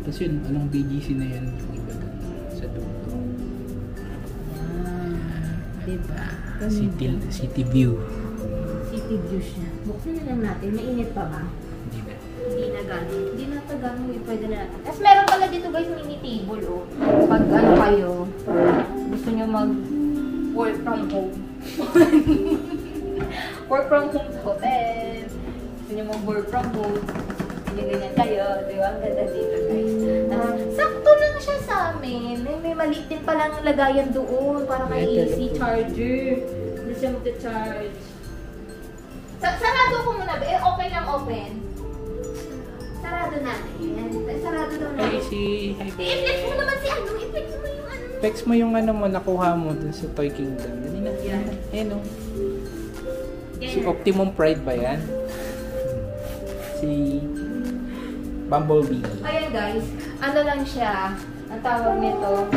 Tapos yun, anong BGC na yan yung iba dun sa dulo. Diba? City view. City view siya. Buksan na lang natin. Mainit pa ba? Hindi na. Hindi na gano'n. Hindi na ito gano'n. Pwede na natin. Tapos meron pala dito guys, mini table oh. Pag ano kayo, gusto nyo mag work from home. Work from home sa hotel. Gusto nyo mag work from home. Ganyan kayo. Diba? Ang ganda dito guys. Tapos, sakto lang siya sa amin. May maliit din palang lagayan doon. Para kay AC charger. Hindi siya mag-charge. Sarado ko muna ba? Okay lang open. Sarado natin. Sarado daw natin. Ay, I-flex mo naman si ano. I-flex mo yung ano. Flex mo yung ano mo, nakuha mo dun sa Toy Kingdom. Dali na. Yan. Ayan o. Si Optimum Pride ba yan? Si Bumblebee. Ayan guys. Ano lang siya. Ang tawag nito.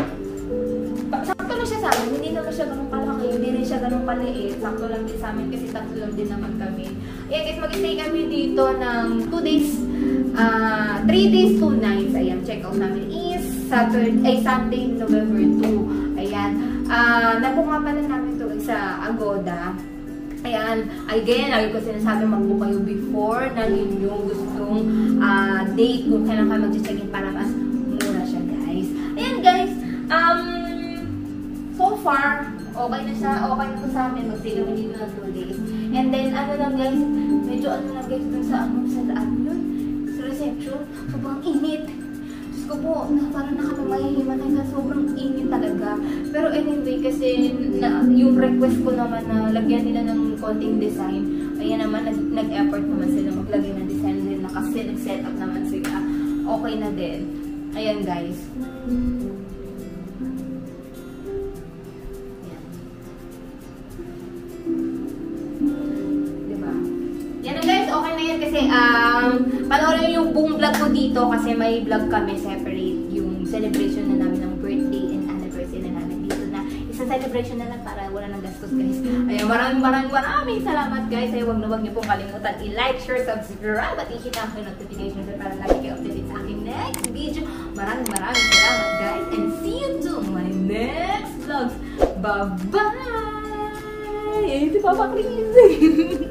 Sakto lang siya sa amin. Hindi naman siya ganun kalaki. Hindi rin siya ganun kaliit. Sakto lang din sa amin kasi tatlo lang din naman kami. Ayan guys, mag-stay kami dito ng 2 days. 3 days, 2 nights. Ayan, check out namin is Sunday, November 2. Ayan. Nag-book nga pala namin to sa Agoda. Ayan, again, lagi ko sinasabi mag-book kayo before na inyong gustong date kung kailan kayo mag-check-in para mas mura siya, guys. Ayan, guys. So far, okay na siya. Okay na po sa amin. Mag-stay kami dito ng 2 days. And then, ano lang, guys, medyo ano lang, guys, dun sa daan yun. Sa reception, sobrang init. Diyos ko po, parang nakapamahihimatay na sobrang init talaga. Pero anyway, kasi yung request ko naman na lagyan nila ng konting design, ayan naman, nag-effort naman sila maglagay ng design din na kasi nag-set up naman sila. Okay na din. Ayan guys. Yan na guys, okay na yan kasi panoorin yung buong vlog ko dito kasi may vlog kami separate yung celebration na namin ng birthday and anniversary na namin dito na isang celebration na lang para wala nang gastos guys. Ayun, maraming salamat guys. Ay, huwag niyo pong kalimutan i-like, share, subscribe at i-hit ang notification para lagi kayo updated sa aking next video. Maraming salamat guys and see you to my next vlogs. Bye-bye! Ayun si Papa Chris!